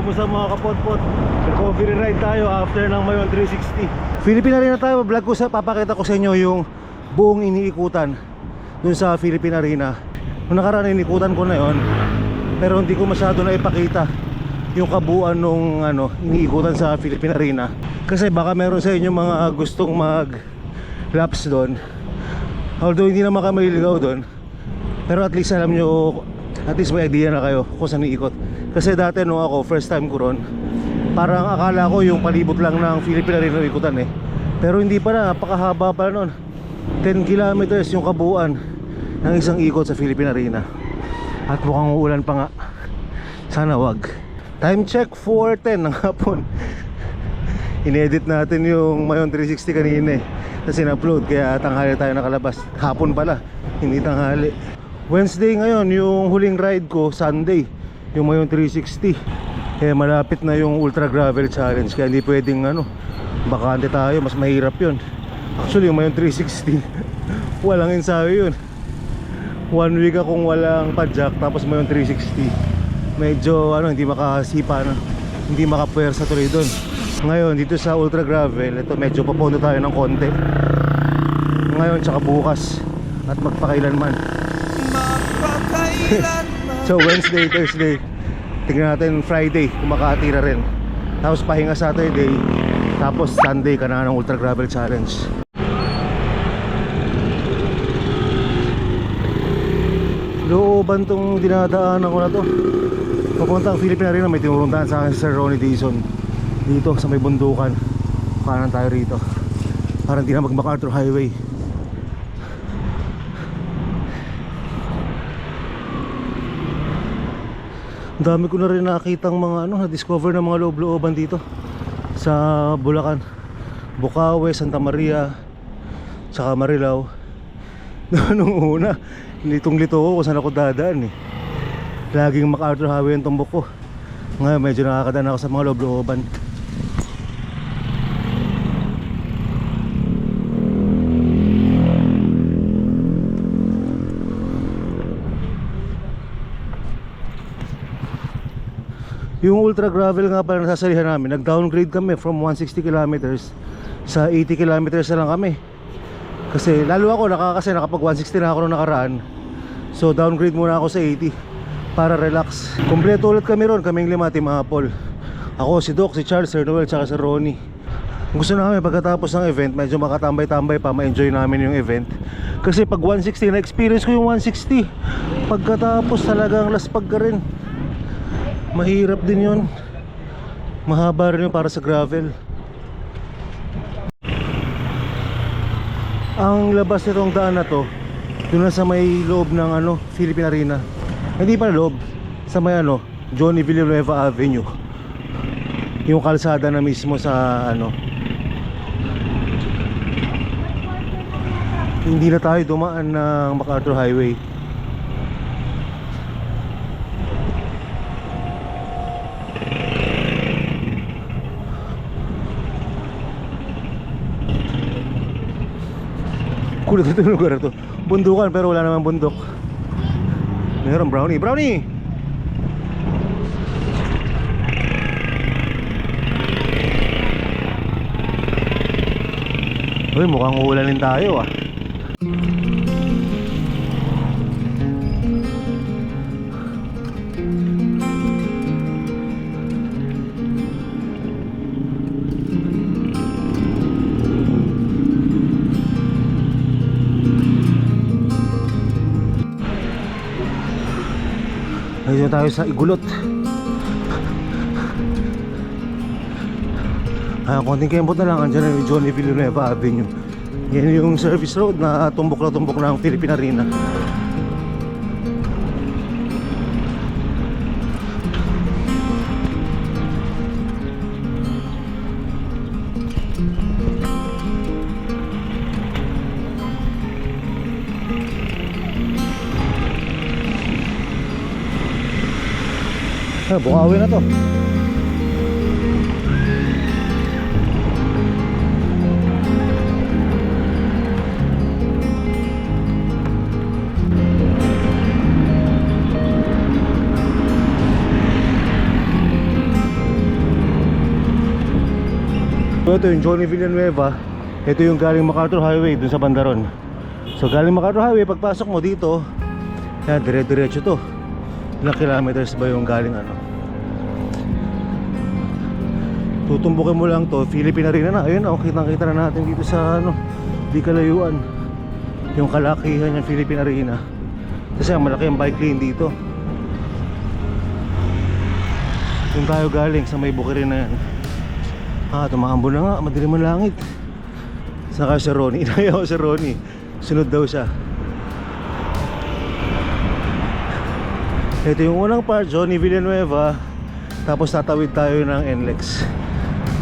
Kamusta mga kapotpot? Recovery ride tayo after ng Mayon 360. Philippine Arena tayo. Vlog ko papakita ko sa inyo yung buong iniikutan dun sa Philippine Arena. Nung nakaraan iniikutan ko na yon, pero hindi ko masyado na ipakita yung kabuuan nung iniikutan sa Philippine Arena. Kasi baka meron sa inyo mga gustong mag laps doon. Although hindi naman kami maliligaw doon, pero at least alam nyo, at least may idea na kayo kung saan iikot. Kasi dati nung ako, first time ko ron, parang akala ko yung palibot lang ng Philippine Arena ikutan eh. Pero hindi pala, napakahaba pala nun. 10 kilometers yung kabuuan ng isang ikot sa Philippine Arena. At mukhang uulan pa nga. Sana wag. Time check 4:10 ng hapon. Inedit natin yung Mayon 360 kanina eh, kasi na-upload, kaya tanghali tayo nakalabas. Hapon pala, hindi tanghali. Wednesday ngayon, yung huling ride ko, Sunday, yung Mayon 360. Kaya malapit na yung Ultra Gravel Challenge, kaya hindi pwedeng bakante tayo, mas mahirap yun. Actually yung Mayon 360 walang ensayo yun. 1 week akong walang padjak, tapos Mayon 360 medyo hindi makasipa na, hindi makapuwersa tuloy doon. Ngayon dito sa Ultra Gravel, ito medyo papondo tayo ng konti ngayon tsaka bukas at magpakailanman. So Wednesday, Thursday, tingnan natin Friday kung makatira rin. Tapos pahinga Saturday, tapos Sunday ka na ng Ultra Gravel Challenge. Looban tong dinadaanan ko na to. Papuntang Philippine Arena, may tinuruntahan sa akin si Sir Ronnie Dizon. Dito sa may bundukan, kanan tayo rito para hindi na mag-MacArthur Highway. Dami ko na rin nakitang mga na-discover na mga loob-looban dito sa Bulacan, Bukawe, Santa Maria, tsaka Marilao. Nung una, litong-lito ko kung saan ako dadaan eh. Laging MacArthur Highway ang tumbok ko. Ngayon medyo nakakadaan ako sa mga loob-looban. Yung Ultra Gravel nga pala nasasalihan namin, nag-downgrade kami from 160 kilometers sa 80 kilometers na lang kami. Kasi lalo ako nakapag 160 na ako nung nakaraan. So downgrade muna ako sa 80 para relax. Kompleto ulit kami ron, kaming lima, Team Apple. Ako, si Doc, si Charles, Sir Noel, tsaka si Ronnie. Gusto namin pagkatapos ng event, medyo makatambay-tambay pa, ma-enjoy namin yung event. Kasi pag 160, na-experience ko yung 160. Pagkatapos talagang laspag ka rin. Mahirap din yun. Mahaba rin yun para sa gravel. Ang labas nitong daan na to, doon na sa may loob ng Philippine Arena. Hindi pa loob, sa may Johnny Villanueva Avenue. Yung kalsada na mismo sa hindi na tayo dumaan ng MacArthur Highway. Kulit ito yung lugar ito. Bundukan pero wala namang bundok. Meron brownie. Brownie! Uy, mukhang uulanin tayo ah. Ngayon tayo sa Igulot. Konting kembot na lang, andyan yung Johnny Villanueva Avenue. Yan yung service road na tumbok na tumbok ng Philippine Arena. Bukawi na to. So ito yung Johnny Villanueva. Ito yung galing MacArthur Highway dun sa Bandaron. So galing MacArthur Highway, pagpasok mo dito, yan, dire-diretso to. Ilang kilometers ba yung galing ano? Tutumbukin mo lang to, Philippine Arena na. Ayun, oh, kitang-kita na natin dito sa ano, di kalayuan. Yung kalakihan ng Philippine Arena. Kasi malaki ang bike lane dito. Doon tayo galing sa may bukirin na yan. Tumaambon na nga, madilim ang langit. Saka si Ronnie, inayaw si Ronnie. Sunod daw siya. Ito yung unang part, Johnny Villanueva. Tapos tatawid tayo ng NLEX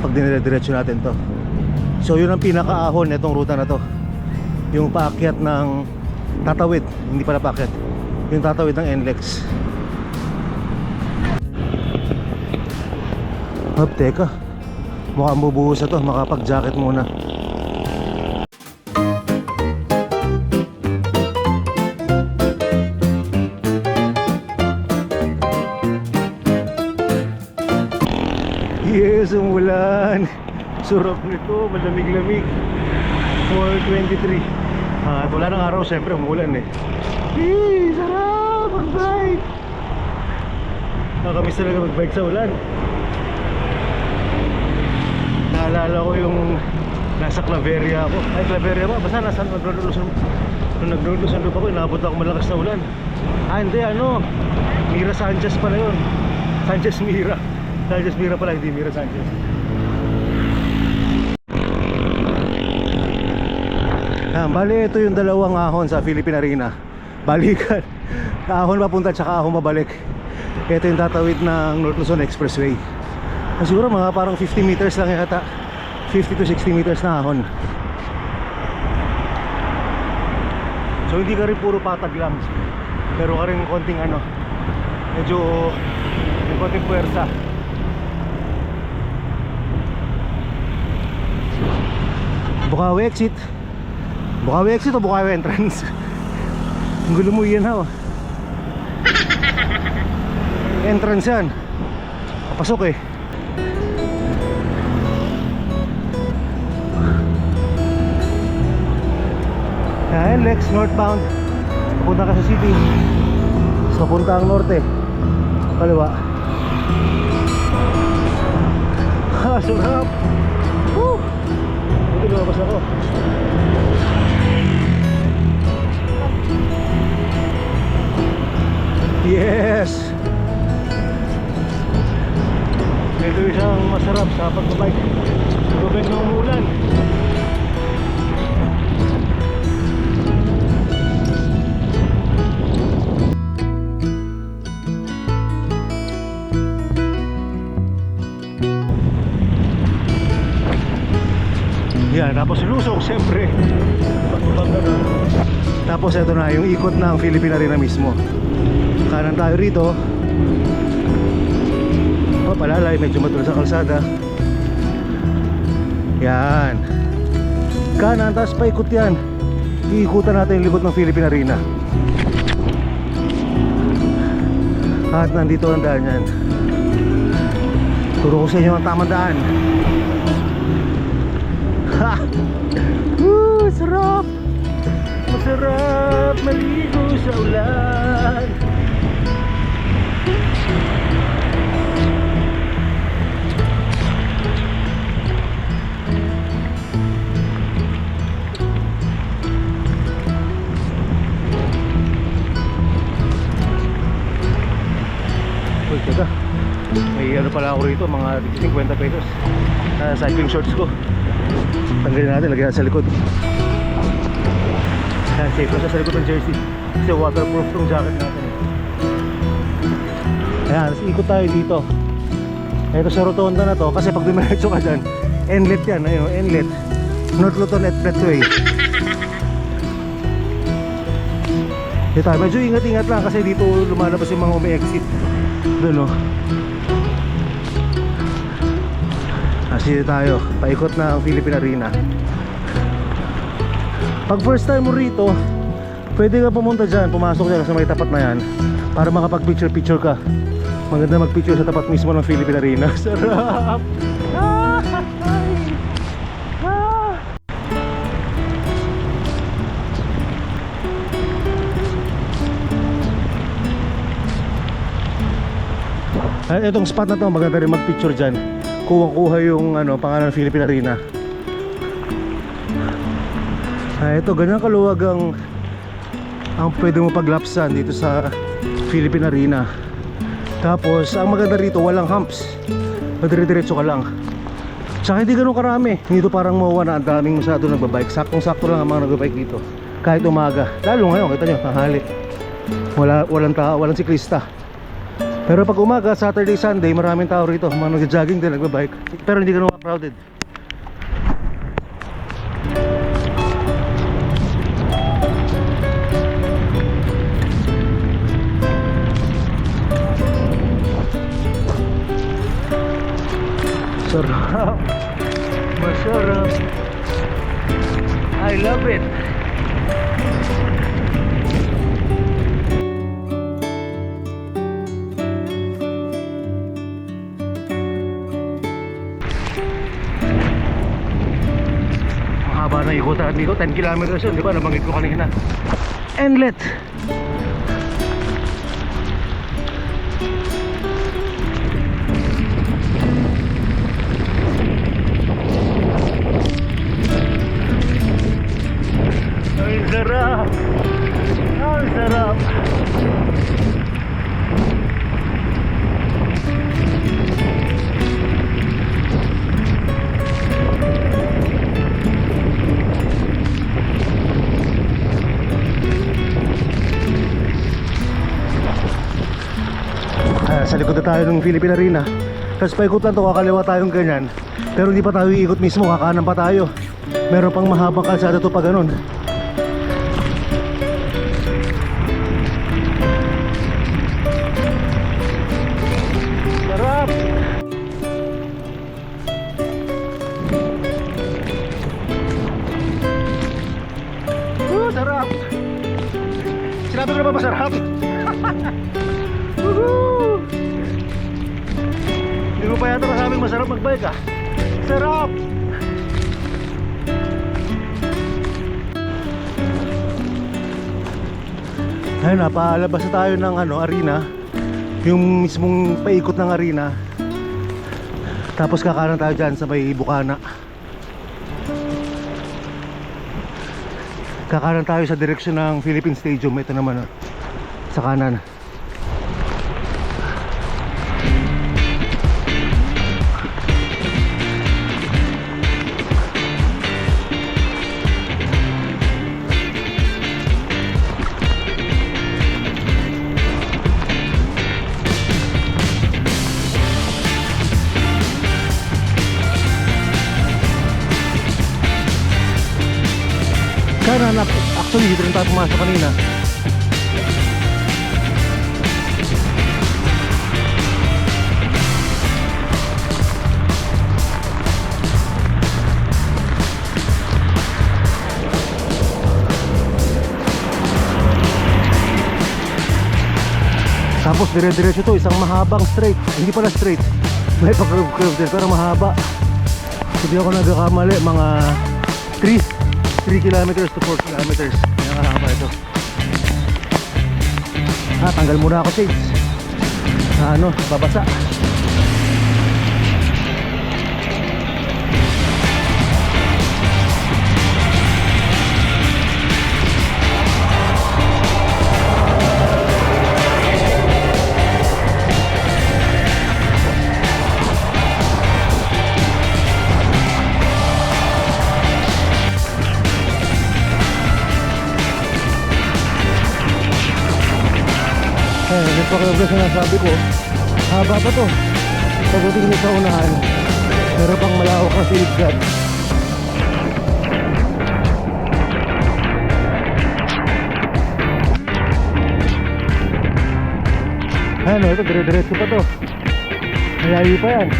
pag dinire-diretso natin to. So yun ang pinakaahon netong ruta na to. Yung paakyat ng tatawid, hindi pala paakyat. Yung tatawid ng NLEX. Teka, mukhang bubuhos na to, makapag-jacket muna. Yes, umulan. Surap nito, malamig-lamig. 4:23. Wala ng araw, syempre umulan eh. Sarap! Mag-bike! Nakakamiss talaga mag-bike sa ulan. Naalala ko yung nasa Claveria ako. Ay, Claveria ba? Basta nasa nagdudulusan. Nung nagdudulusan doon ako, inabot ako malakas na ulan. Hindi, ano, Mira Sanchez pala yun. Sanchez Mira. Sanchez Mira pala, hindi Mira Sanchez. Bali, ito yung dalawang ahon sa Philippine Arena. Balikan. Ahon papunta tsaka ahon mabalik. Ito yung tatawid ng North Luzon Expressway. Siguro mga parang 50 meters lang yata. 50 to 60 meters na ahon. So hindi ka rin puro patag lang. Pero ka rin konting ano, medyo may konting puwersa. Bukawi exit. Bukawi exit o Bukawi entrance? Ang gulo mo yan ha. Entrance yan. Papasok eh. NLEX northbound. Papunta ka sa city. So punta ang norte. Kaliwa. Sarap. Woo! Ito lumabas ako. Yes! Ito isang masarap sa pagbabike. Gabay ng umulan. Yan, tapos lusok siyempre. Tapos ito na yung ikot ng Philippine Arena mismo. Kanan tayo rito. Palalay, medyo matulas sa kalsada. Yan. Kanan, tapos paikot yan. Iikutan natin yung likod ng Philippine Arena. At nandito ang daan yan. Turo ko sa inyo ang tamang daan. Ha! Woo! Sarap! Masarap maligo sa ulan. Uy, teka. May ano pala ako rito, mga 50 pesos. Cycling shorts ko. Tanggalin natin, lagyan natin sa likod. Yan, safe na siya sa likod ng jersey. Kasi waterproof tong jacket natin. Ayan, ikot tayo dito. Ito sa rotonda na to. Kasi pag dumiretso ka dyan, inlet yan, ayun, inlet. North Luzon Expressway. Dito, medyo ingat-ingat lang kasi dito lumalabas yung mga umi-exit. Doon, no. Kasi tayo, paikot na ang Philippine Arena. Pag first time mo rito, pwede ka pumunta dyan, pumasok dyan sa may tapat na yan para makapag-picture-picture ka. Maganda mag-picture sa tapat mismo ng Philippine Arena. Sarap! Itong spot na to, maganda rin mag-picture dyan. Kuha yung pangalan ng Philippine Arena. Ito, ganyan kaluwag ang pwede mo paglapsan dito sa Philippine Arena. Tapos, ang maganda rito, walang humps. Madire-diretso ka lang. Tsaka hindi ganun karami. Dito parang mawa na ang daming masyado nagbabike. Saktong-sakto lang ang mga nagbabike dito. Kahit umaga. Lalo ngayon, kita nyo, tanghali. Walang tao, walang siklista. Pero pag umaga, Saturday, Sunday, maraming tao rito. Mga nag-jogging din, nagbabike. Pero hindi ganun crowded. Sarap. Masarap. I love it. Mahaba na ikutan dito, 10 kilometers yun, di ba? Nabanggit ko kanina. Inlet. Ang sarap. Ang sarap. Sa likod na tayo ng Philippine Arena. Tapos paikot lang to, kakaliwa tayong ganyan. Pero hindi pa tayo iikot mismo, kakanan pa tayo. Meron pang mahabang kalsada to pa ganun. Sarap! Sarap! Sinabi ko na ba masarap? Woohoo! Hindi mo pa yata masabing masarap magbike ah. Sarap! Ayun na, palabas na tayo ng arena. Yung mismong paikot ng arena. Tapos kakanan tayo dyan sa may Bukana. Kakanan tayo sa direksyon ng Philippine Stadium. Ito naman sa kanan. Kanan, actually dito rin tayo pumasok kanina. Tapos dire-diretso to, isang mahabang straight. Hindi pala straight, may pa-curve din pero mahaba. Hindi ako nagkakamali, mga 3 kilometers to 4 kilometers. Kaya nakakaba ito. Tanggal muna ako shades. Babasa. Yung pa-curve na sinasabi ko, haba pa to. Pagdating nyo sa unahan, meron pang malawak na silidgat. Ayan ito, dire-diretso pa to. Malayo pa yan.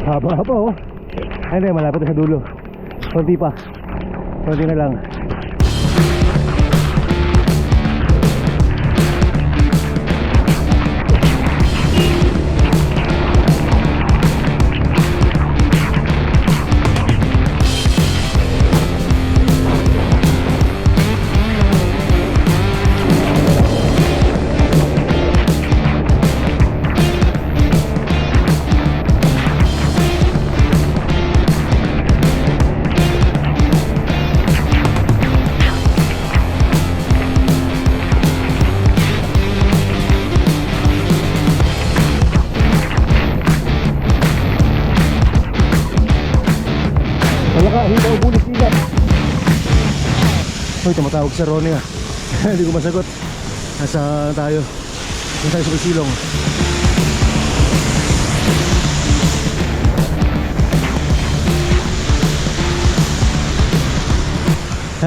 Haba-haba oh. Ay hindi, malapit na sa dulo. Konti pa. Konti na lang. Wala ka, hindi ako bulit-ilat. Uy, tumatawag sa Ronnie ah. Hindi ko masagot. Nasa tayo. Nasa tayo sa silong.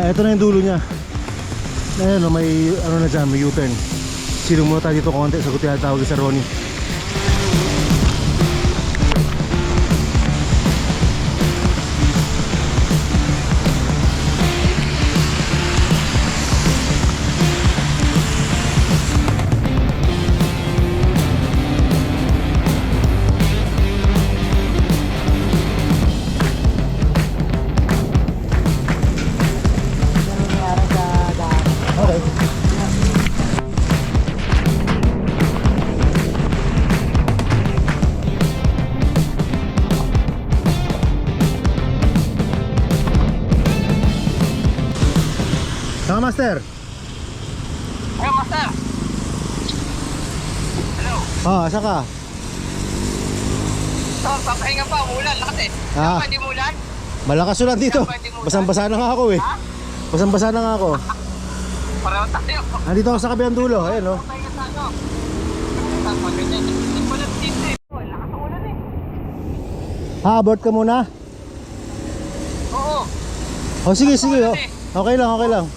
Ito na yung dulo niya. Ayan o, may ano na dyan, may U-turn. Silong muna tayo dito konti. Sagot yung tawag sa Ronnie. Saka master. Hello, master. Hello. Asa ka? So, papahinga pa, umulan lahat eh. Ah. Hindi mo ulan? Malakas ulan dito. Basang-basa na nga ako eh. Ha? Basang-basa na nga ako. Pareho tayo. Andito ako sa kabilang dulo. Ayan o. Papahinga sa ano? Tama, ganyan. Hindi mo lang tinte. Lakas ang ulan eh. Abort ka muna. Oo. O sige, sige. Okay lang, okay lang.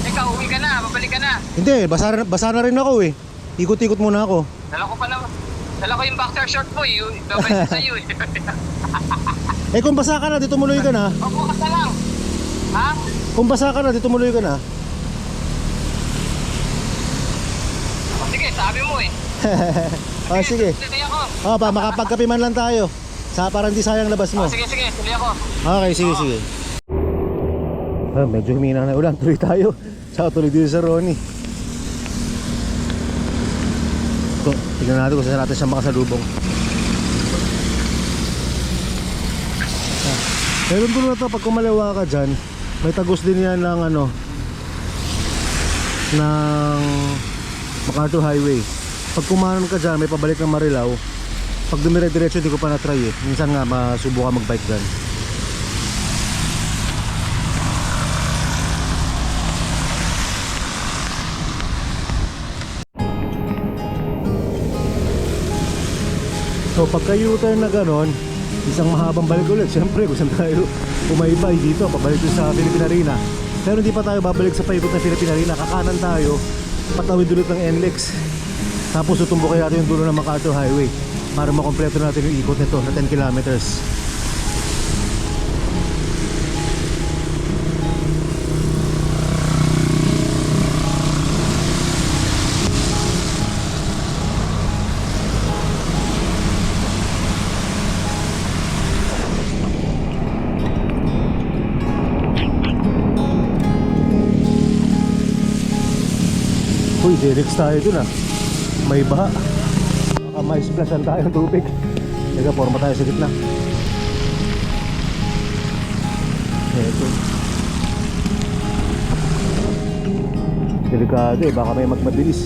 Ikaw, uwi ka na, babalik ka na. Hindi, basa na rin ako eh. Ikot-ikot muna ako. Dala ko yung boxer short mo eh. Babalik sa iyo eh. Eh kung basa ka na, dito tumuloy ka na. O, bukas na lang. Ha? Kung basa ka na, dito tumuloy ka na. O, sige, sabi mo eh. O sige. Tuloy ako. O pa, makapagkape man lang tayo. Para hindi sayang labas mo. O, sige, tuloy ako. Okay, sige, sige. Medyo humina na ulan. Tuloy tayo. Tsaka tuloy dito sa Ronnie. Ito, tignan natin kung saan natin siya makasalubong. Meron ko na ito, pag kumalawa ka dyan, may tagos din yan ng ano, ng MacArthur Highway. Pag kumanan ka dyan, may pabalik ng Marilao. Pag dumire-diretso, hindi ko pa na-try eh. Minsan nga, masubukan mag-bike dyan. So pagka U-turn na ganon, isang mahabang balik ulit. Siyempre kung saan tayo umaybay dito, pabalik sa Philippine Arena. Pero hindi pa tayo babalik sa paikot ng Philippine Arena. Kakanan tayo, patawid ulit ng NLEX. Tapos tutumbukin natin yung dulo ng MacArthur Highway para makompleto natin yung ikot nito na 10 kilometers. Uy, direct tayo dun ah. May baha. Baka may splashan tayo ng tubig. Teka, forma tayo sa gitna. Eto. Delikado eh, baka may magmabilis.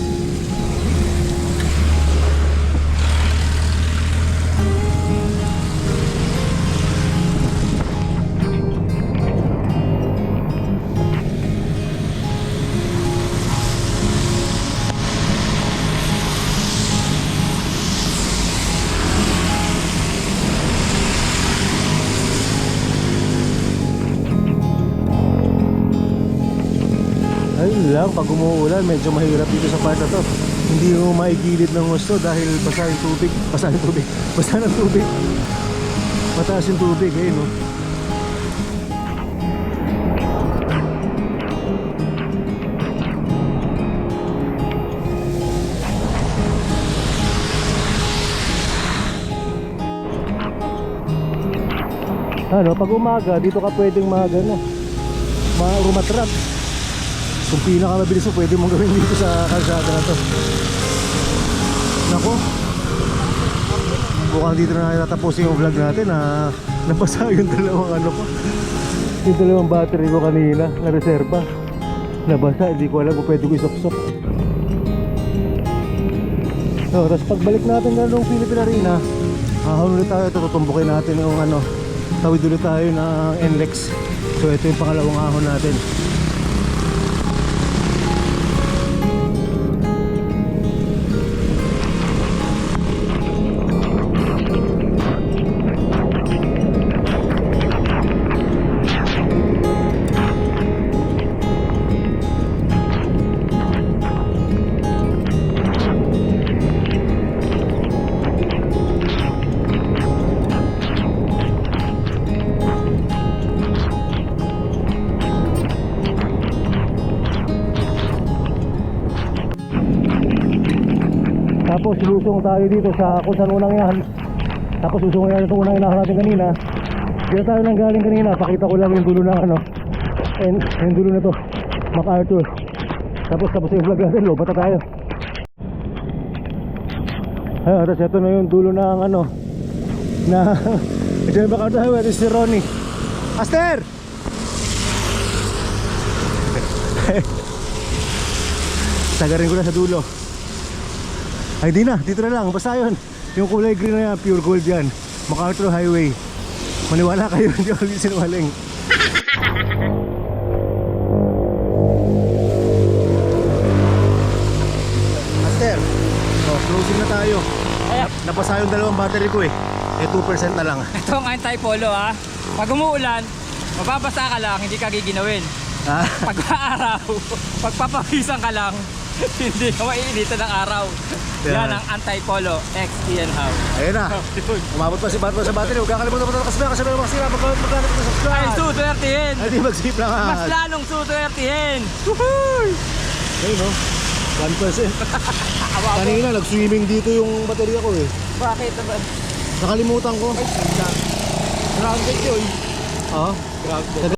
lang, pag umuulan, medyo mahirap dito sa part na to. Hindi mo maigilid ng gusto dahil basa yung tubig. Basa ng tubig. Basa ng tubig. Mataas yung tubig, eh, no? Ano, pag umaga, dito ka pwedeng rumatrak. Kung pinakamabilis mo, pwede mong gawin dito sa kalsada na to. Nako, mukhang dito na natatapusin yung vlog natin na napasa yung dalawang ano ko. Yung dalawang battery ko kanina na reserva. Nabasa, hindi ko alam kung pwede ko isopsop. So, tapos pagbalik natin na nung Philippine Arena, hahon ulit tayo, tutumbukin natin yung ano, tawid ulit tayo ng NLEX. So ito yung pangalawang ahon natin. Tapos lusong tayo dito sa kung saan unang yan. Tapos lusong yan itong unang inahan natin kanina. Dito tayo nang galing kanina. Pakita ko lang yung dulo ng ano, yung dulo na to, MacArthur. Tapos yung vlog natin, lobat na tayo. Ayun, tapos ito na yung dulo ng ano, na ito yung MacArthur Highway. Ito si Ronnie. Aster! Tagarin ko na sa dulo. Ay di na, dito na lang, basta yun. Yung kulay green na yan, pure gold yan. MacArthur Highway. Maniwala kayo, hindi ako sinungaling. Master, oh, closing na tayo. Napasa yung dalawang battery ko eh. Eh 2% na lang. Ito ang anti-polo ha. Pag umuulan, mababasa ka lang, hindi ka giginawin. Ah, Pag araw, pagpapawisan ka lang, hindi ka maiinitan ng araw. Yan. Yan ang anti-polo X Ian How. ayun na. Umabot pa si Batman sa battery. Huwag kakalimutan mo na kasi may mga sila. Magkakalit na Ay, subscribe. susuwertihin! Ay di mag-sip lang ha. Mas lalong susuwertihin! Ayun no, 1%. Kanina nag-swimming dito yung baterya ko eh. Bakit naman? Nakalimutan ko. Grounded yun. Ah? Grounded.